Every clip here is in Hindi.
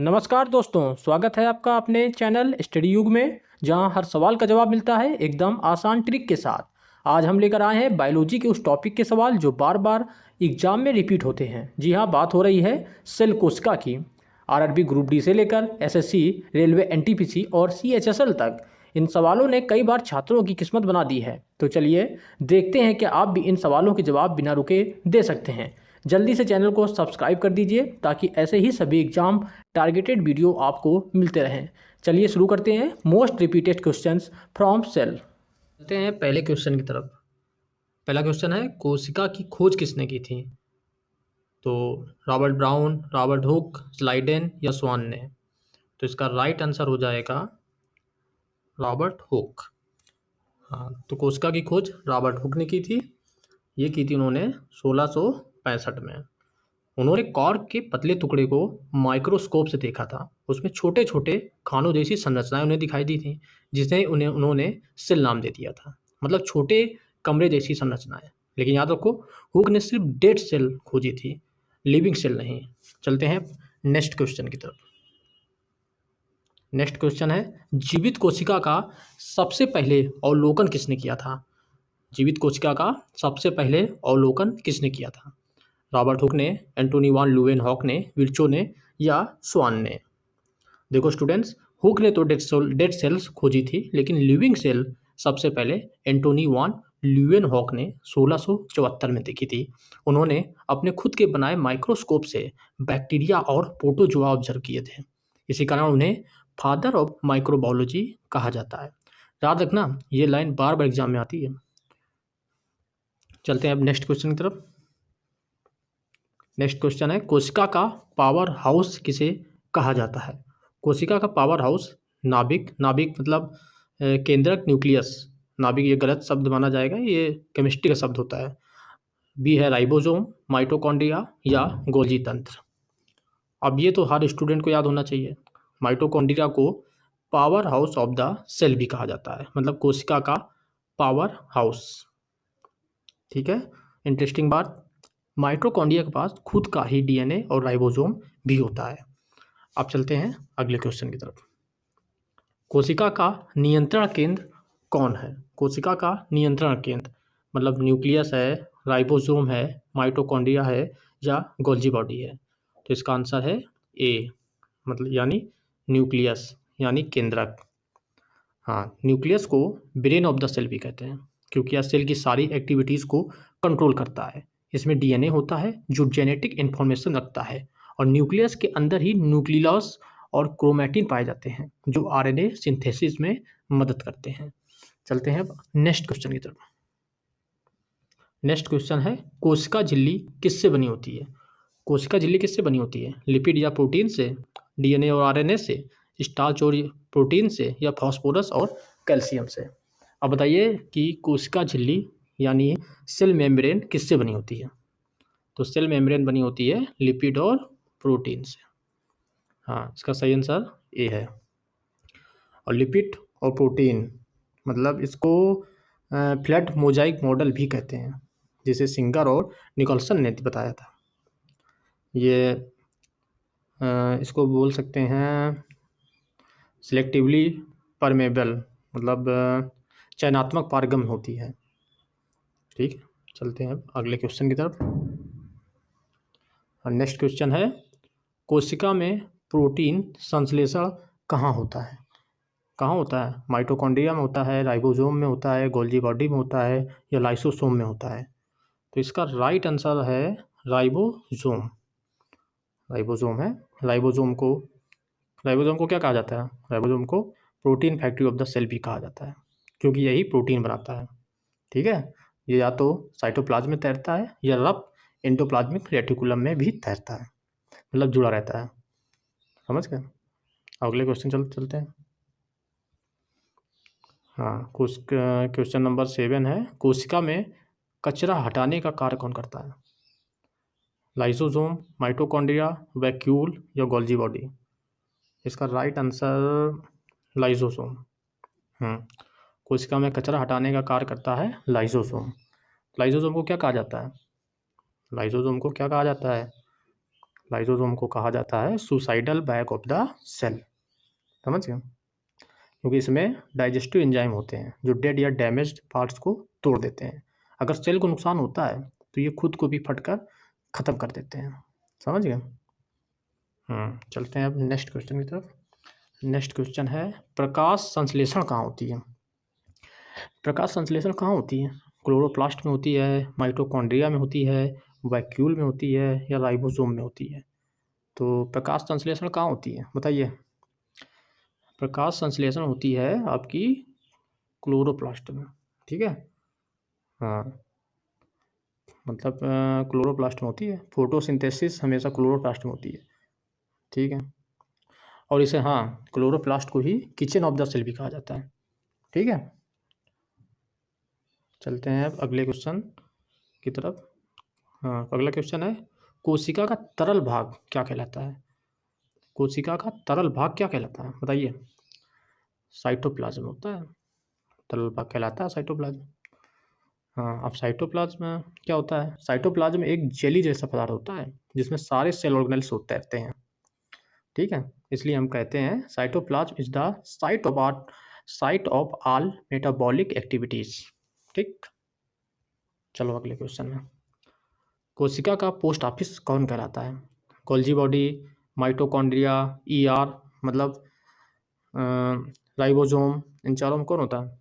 नमस्कार दोस्तों, स्वागत है आपका अपने चैनल स्टडी युग में, जहां हर सवाल का जवाब मिलता है एकदम आसान ट्रिक के साथ। आज हम लेकर आए हैं बायोलॉजी के उस टॉपिक के सवाल जो बार बार एग्जाम में रिपीट होते हैं। जी हाँ, बात हो रही है सेल कोशिका की। आरआरबी ग्रुप डी से लेकर एसएससी, रेलवे, एनटीपीसी और सीएचएसएल तक इन सवालों ने कई बार छात्रों की किस्मत बना दी है। तो चलिए देखते हैं कि आप भी इन सवालों के जवाब बिना रुके दे सकते हैं। जल्दी से चैनल को सब्सक्राइब कर दीजिए ताकि ऐसे ही सभी एग्जाम टारगेटेड वीडियो आपको मिलते रहें। चलिए शुरू करते हैं most repeated questions from cell. चलते हैं पहले क्वेश्चन की तरफ। पहला क्वेश्चन है, कोशिका की खोज किसने की थी? तो Robert brown, Robert Hooke, Schleiden या स्वान ने? तो इसका राइट आंसर हो जाएगा रॉबर्ट हुक। हाँ, तो कोशिका की खोज रॉबर्ट हुक ने की थी। ये की थी उन्होंने 1665 में। उन्होंने कॉर्क के पतले टुकड़े को माइक्रोस्कोप से देखा था। उसमें छोटे छोटे खानों जैसी संरचनाएं उन्हें दिखाई दी थी, जिसे उन्होंने सेल नाम दे दिया था। मतलब छोटे कमरे जैसी संरचनाएं। लेकिन याद रखो, हुक ने सिर्फ डेड सेल खोजी थी, लिविंग सेल नहीं। चलते हैं नेक्स्ट क्वेश्चन की तरफ। नेक्स्ट क्वेश्चन है, जीवित कोशिका का सबसे पहले अवलोकन किसने किया था? जीवित कोशिका का सबसे पहले अवलोकन किसने किया था? रॉबर्ट हुक ने, एंटोनी वान ल्यूवेनहॉक ने, विर्चो ने या स्वान ने? देखो स्टूडेंट्स, हुक ने तो डेड सेल्स खोजी थी, लेकिन लिविंग सेल सबसे पहले एंटोनी वान ल्यूवेनहॉक ने 1674 में देखी थी। उन्होंने अपने खुद के बनाए माइक्रोस्कोप से बैक्टीरिया और प्रोटोजोआ ऑब्जर्व किए थे। इसी कारण उन्हें फादर ऑफ माइक्रोबायोलॉजी कहा जाता है। याद रखना, ये लाइन बार बार एग्जाम में आती है। चलते हैं अब नेक्स्ट क्वेश्चन की तरफ। नेक्स्ट क्वेश्चन है, कोशिका का पावर हाउस किसे कहा जाता है? कोशिका का पावर हाउस नाभिक, नाभिक मतलब केंद्रक, न्यूक्लियस। नाभिक ये गलत शब्द माना जाएगा, ये केमिस्ट्री का शब्द होता है। बी है राइबोसोम, माइटोकॉन्ड्रिया या गोल्जी तंत्र। अब ये तो हर स्टूडेंट को याद होना चाहिए। माइटोकॉन्ड्रिया को power house of the cell भी कहा जाता है, मतलब कोशिका का पावर हाउस। ठीक है, इंटरेस्टिंग बात, माइटोकॉन्ड्रिया के पास खुद का ही डीएनए और राइबोसोम भी होता है। अब चलते हैं अगले क्वेश्चन की तरफ। कोशिका का नियंत्रण केंद्र कौन है? कोशिका का नियंत्रण केंद्र मतलब न्यूक्लियस है, राइबोसोम है, माइटोकॉन्ड्रिया है या गोल्जी बॉडी है? तो इसका आंसर है ए, मतलब यानी न्यूक्लियस यानी केंद्रक। हाँ, न्यूक्लियस को ब्रेन ऑफ द सेल भी कहते हैं, क्योंकि यह सेल की सारी एक्टिविटीज़ को कंट्रोल करता है। इसमें डीएनए होता है जो जेनेटिक इन्फॉर्मेशन रखता है, और न्यूक्लियस के अंदर ही न्यूक्लियस और क्रोमैटिन पाए जाते हैं जो आरएनए सिंथेसिस में मदद करते हैं। चलते हैं अब नेक्स्ट क्वेश्चन की तरफ। नेक्स्ट क्वेश्चन है, कोशिका झिल्ली किससे बनी होती है? कोशिका झिल्ली किससे बनी होती है? लिपिड या प्रोटीन से, डीएनए और आरएनए से, स्टार्च और प्रोटीन से या फास्फोरस और कैल्शियम से? अब बताइए कि कोशिका झिल्ली यानी सेल मेम्ब्रेन किससे बनी होती है? तो सेल मेम्ब्रेन बनी होती है लिपिड और प्रोटीन से। हाँ, इसका सही आंसर ए है। और लिपिड और प्रोटीन मतलब इसको फ्लैट मोजाइक मॉडल भी कहते हैं, जिसे सिंगर और निकोलसन ने बताया था। ये इसको बोल सकते हैं सिलेक्टिवली परमेबल, मतलब चयनात्मक पारगम होती है। ठीक है, चलते हैं अब अगले क्वेश्चन की तरफ। नेक्स्ट क्वेश्चन है, कोशिका में प्रोटीन संश्लेषण कहाँ होता है? कहाँ होता है? माइटोकॉन्ड्रिया में होता है, राइबोसोम में होता है, गोल्जी बॉडी में होता है या लाइसोसोम में होता है? तो इसका राइट आंसर है राइबोसोम। राइबोसोम है। राइबोसोम को क्या कहा जाता है? राइबोसोम को protein factory of the cell भी कहा जाता है, क्योंकि यही प्रोटीन बनाता है। ठीक है, ये या तो साइटोप्लाज्म में तैरता है या रफ एंडोप्लाज्मिक रेटिकुलम में भी तैरता है, मतलब जुड़ा रहता है। समझ गए? अगले क्वेश्चन चलते हैं। हाँ, क्वेश्चन नंबर 7 है, कोशिका में कचरा हटाने का कार्य कौन करता है? लाइसोसोम, माइटोकॉन्ड्रिया, वैक्यूल या गोल्जी बॉडी? इसका राइट आंसर लाइसोसोम। कोशिका में कचरा हटाने का कार्य करता है लाइसोसोम। लाइसोसोम को क्या कहा जाता है? लाइसोसोम को क्या कहा जाता है? लाइसोसोम को कहा जाता है suicidal bag of the cell, समझ गए, क्योंकि इसमें डाइजेस्टिव एंजाइम होते हैं जो डेड या डैमेज्ड पार्ट्स को तोड़ देते हैं। अगर सेल को नुकसान होता है तो ये खुद को भी फटकर ख़त्म कर देते हैं, समझ गए। चलते हैं अब नेक्स्ट क्वेश्चन की तरफ। नेक्स्ट क्वेश्चन है प्रकाश संश्लेषण कहाँ होती है। प्रकाश संश्लेषण कहाँ होती है? क्लोरोप्लास्ट में होती है, माइटोकॉन्ड्रिया में होती है, वैक्यूल में होती है या राइबोसोम में होती है। तो प्रकाश संश्लेषण कहाँ होती है बताइए। प्रकाश संश्लेषण होती है आपकी क्लोरोप्लास्ट में, ठीक है। हाँ, मतलब क्लोरोप्लास्ट में होती है। फोटोसिंथेसिस हमेशा क्लोरोप्लास्ट में होती है, ठीक है। और इसे क्लोरोप्लास्ट को ही किचन ऑफ द सेल भी कहा जाता है, ठीक है। चलते हैं अब अगले क्वेश्चन की तरफ। अगला क्वेश्चन है कोशिका का तरल भाग क्या कहलाता है। कोशिका का तरल भाग क्या कहलाता है बताइए। साइटोप्लाज्म होता है, तरल भाग कहलाता है साइटोप्लाज्म। अब साइटोप्लाज्म क्या होता है? साइटोप्लाज्म एक जेली जैसा पदार्थ होता है जिसमें सारे सेल ऑर्गेनेल्स होते रहते हैं, ठीक है। इसलिए हम कहते हैं cytoplasm is the site of all metabolic activities, ठीक। चलो अगले क्वेश्चन में। कोशिका का पोस्ट ऑफिस कौन कहलाता है? गोल्जी बॉडी, माइटोकॉन्ड्रिया, ईआर मतलब राइबोसोम, इन चारों में कौन होता है?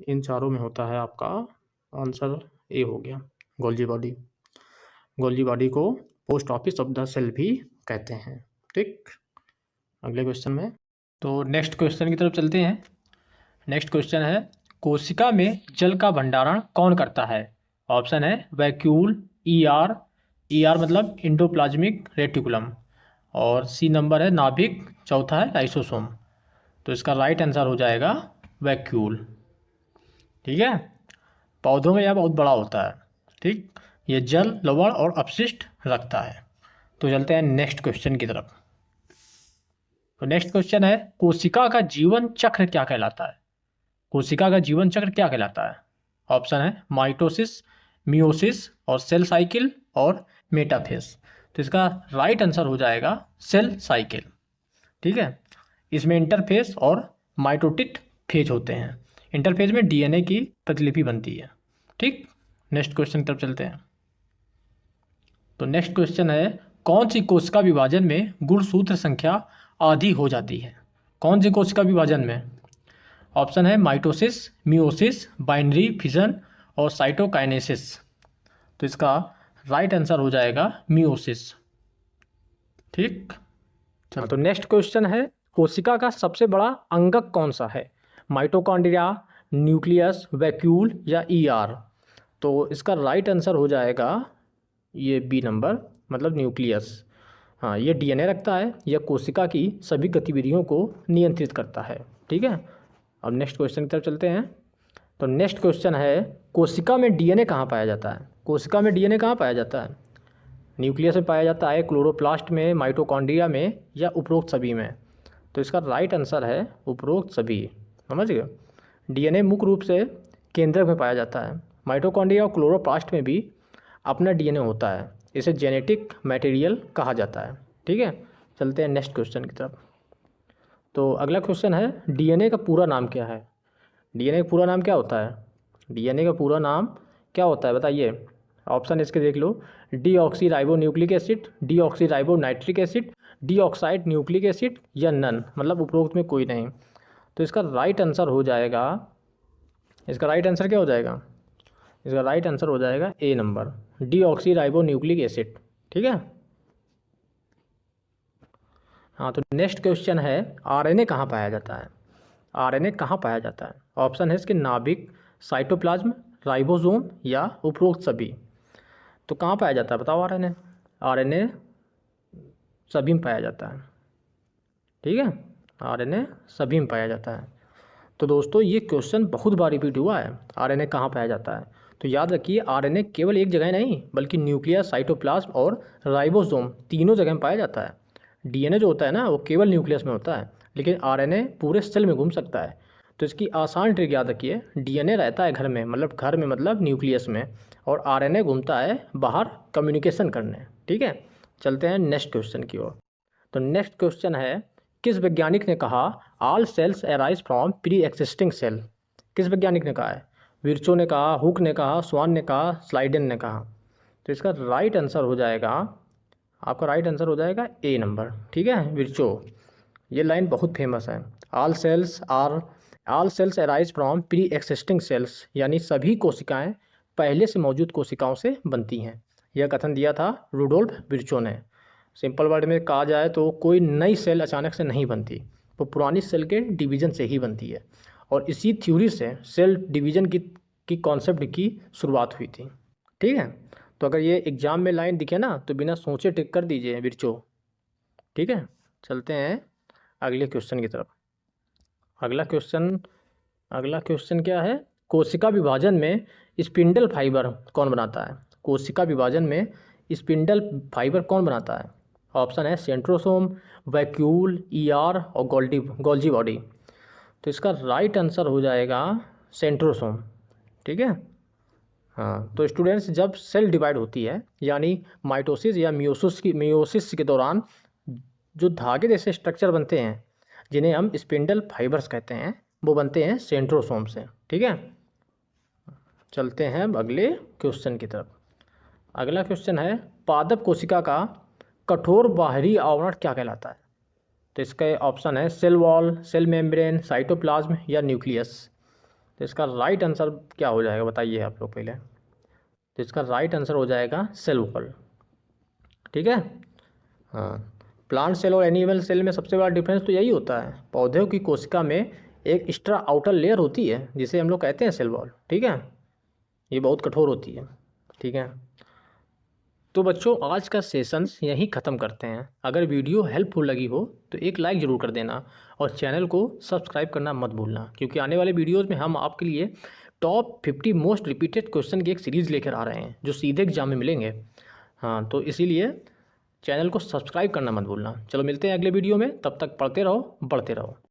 इन चारों में होता है आपका आंसर ए हो गया, गोल्जी बॉडी। गोल्जी बॉडी को post office of the cell भी कहते हैं, ठीक। अगले क्वेश्चन में तो नेक्स्ट क्वेश्चन की तरफ चलते हैं। नेक्स्ट क्वेश्चन है कोशिका में जल का भंडारण कौन करता है? ऑप्शन है वैक्यूल, ईआर मतलब इंडोप्लाज्मिक रेटिकुलम, और सी नंबर है नाभिक, चौथा है लाइसोसोम। तो इसका राइट आंसर हो जाएगा वैक्यूल, ठीक है। पौधों में यह बहुत बड़ा होता है, ठीक। ये जल, लवण और अपशिष्ट रखता है। तो चलते हैं नेक्स्ट क्वेश्चन की तरफ। तो नेक्स्ट क्वेश्चन है कोशिका का जीवन चक्र क्या कहलाता है? कोशिका का जीवन चक्र क्या कहलाता है? ऑप्शन है माइटोसिस, मियोसिस और सेल साइकिल और मेटाफेज। तो इसका राइट आंसर हो जाएगा सेल साइकिल, ठीक है। इसमें इंटरफेज और माइटोटिक फेज होते हैं। इंटरफेज में डीएनए की प्रतिलिपि बनती है, ठीक। नेक्स्ट क्वेश्चन की तरफ चलते हैं। तो नेक्स्ट क्वेश्चन है कौन सी कोशिका विभाजन में गुणसूत्र संख्या आधी हो जाती है? कौन सी कोशिका विभाजन में? ऑप्शन है माइटोसिस, मियोसिस, बाइनरी फिजन और साइटोकाइनेसिस। तो इसका राइट आंसर हो जाएगा मियोसिस, ठीक। चलो तो नेक्स्ट क्वेश्चन है कोशिका का सबसे बड़ा अंगक कौन सा है? माइटोकॉन्ड्रिया, न्यूक्लियस, वैक्यूल या ईआर। तो इसका राइट आंसर हो जाएगा ये बी नंबर मतलब न्यूक्लियस। ये डीएनए रखता है, यह कोशिका की सभी गतिविधियों को नियंत्रित करता है, ठीक है। अब नेक्स्ट क्वेश्चन की तरफ चलते हैं। तो नेक्स्ट क्वेश्चन है कोशिका में डीएनए कहाँ पाया जाता है? कोशिका में डीएनए कहाँ पाया जाता है? न्यूक्लियस में पाया जाता है, क्लोरोप्लास्ट में, माइटोकॉन्ड्रिया में या उपरोक्त सभी में। तो इसका राइट आंसर है उपरोक्त सभी, समझ गए। डीएनए मुख्य रूप से केंद्रक में पाया जाता है। माइटोकॉन्ड्रिया और क्लोरोप्लास्ट में भी अपना डीएनए होता है, इसे जेनेटिक मटेरियल कहा जाता है, ठीक है। चलते हैं नेक्स्ट क्वेश्चन की तरफ। तो अगला क्वेश्चन है डीएनए का पूरा नाम क्या है? डीएनए का पूरा नाम क्या होता है? डीएनए का पूरा नाम क्या होता है बताइए। ऑप्शन इसके देख लो, deoxy ribo nucleic acid, deoxy ribo nitric acid, dioxide nucleic acid या नन मतलब उपरोक्त में कोई नहीं। तो इसका राइट आंसर हो जाएगा, इसका राइट आंसर क्या हो जाएगा? इसका राइट आंसर हो जाएगा A number deoxy ribo nucleic acid, ठीक है। तो नेक्स्ट क्वेश्चन है आरएनए कहाँ पाया जाता है? आरएनए कहाँ पाया जाता है? ऑप्शन है इसके नाभिक, साइटोप्लाज्म, राइबोसोम या उपरोक्त सभी। तो कहाँ पाया जाता है बताओ आरएनए? आरएनए सभी में पाया जाता है, ठीक है। आरएनए सभी में पाया जाता है। तो दोस्तों ये क्वेश्चन बहुत बार रिपीट हुआ है, आरएनए कहाँ पाया जाता है। तो याद रखिए आरएनए केवल एक जगह नहीं बल्कि न्यूक्लियस, साइटोप्लाज्म और राइबोसोम तीनों जगह में पाया जाता है। डीएनए जो होता है ना वो केवल न्यूक्लियस में होता है, लेकिन आरएनए पूरे सेल में घूम सकता है। तो इसकी आसान ट्रिक याद रखिए, डीएनए रहता है घर में मतलब न्यूक्लियस में, और आरएनए घूमता है बाहर कम्युनिकेशन करने, ठीक है। चलते हैं नेक्स्ट क्वेश्चन की ओर। तो नेक्स्ट क्वेश्चन है, किस वैज्ञानिक ने कहा all cells arise from pre existing cell? किस वैज्ञानिक ने कहा है? विर्चो ने कहा, हुक ने कहा, स्वान ने कहा, स्लाइडेन ने कहा। तो इसका राइट आंसर हो जाएगा, आपका राइट आंसर हो जाएगा ए नंबर। ठीक है, विर्चो। ये लाइन बहुत फेमस है, all cells arise from pre existing cells, यानी सभी कोशिकाएं पहले से मौजूद कोशिकाओं से बनती हैं। यह कथन दिया था रुडोल्फ विर्चो ने। सिंपल वर्ड में कहा जाए तो कोई नई सेल अचानक से नहीं बनती, वो पुरानी सेल के डिवीज़न से ही बनती है। और इसी थ्योरी से सेल डिवीज़न की कॉन्सेप्ट की शुरुआत हुई थी। ठीक है, तो अगर ये एग्ज़ाम में लाइन दिखे ना तो बिना सोचे टिक कर दीजिए विर्चो। ठीक है, चलते हैं अगले क्वेश्चन की तरफ। अगला क्वेश्चन क्या है? कोशिका विभाजन में स्पिंडल फाइबर कौन बनाता है? कोशिका विभाजन में स्पिंडल फाइबर कौन बनाता है? ऑप्शन है सेंट्रोसोम, वैक्यूल, ईआर और गोल्जी बॉडी। तो इसका राइट आंसर हो जाएगा सेंट्रोसोम। ठीक है, हाँ। तो स्टूडेंट्स, जब सेल डिवाइड होती है यानी माइटोसिस या मियोसिस के दौरान जो धागे जैसे स्ट्रक्चर बनते हैं जिन्हें हम स्पिंडल फाइबर्स कहते हैं, वो बनते हैं सेंट्रोसोम से। ठीक है, चलते हैं अब अगले क्वेश्चन की तरफ। अगला क्वेश्चन है, पादप कोशिका का कठोर बाहरी आवरण क्या कहलाता है? तो इसका ऑप्शन है cell wall, cell membrane, cytoplasm या न्यूक्लियस। तो इसका राइट आंसर क्या हो जाएगा बताइए आप लोग पहले। तो इसका राइट आंसर हो जाएगा सेल वॉल। ठीक है, हाँ। प्लांट सेल और एनिमल सेल में सबसे बड़ा डिफरेंस तो यही होता है, पौधों की कोशिका में एक एक्स्ट्रा आउटर लेयर होती है जिसे हम लोग कहते हैं सेल वॉल। ठीक है, ये बहुत कठोर होती है। ठीक है, तो बच्चों आज का सेशंस यहीं ख़त्म करते हैं। अगर वीडियो हेल्पफुल लगी हो तो एक लाइक ज़रूर कर देना और चैनल को सब्सक्राइब करना मत भूलना, क्योंकि आने वाले वीडियोज़ में हम आपके लिए टॉप 50 मोस्ट रिपीटेड क्वेश्चन की एक सीरीज़ लेकर आ रहे हैं जो सीधे एग्जाम में मिलेंगे। हाँ, तो इसीलिए चैनल को सब्सक्राइब करना मत भूलना। चलो मिलते हैं अगले वीडियो में, तब तक पढ़ते रहो, बढ़ते रहो।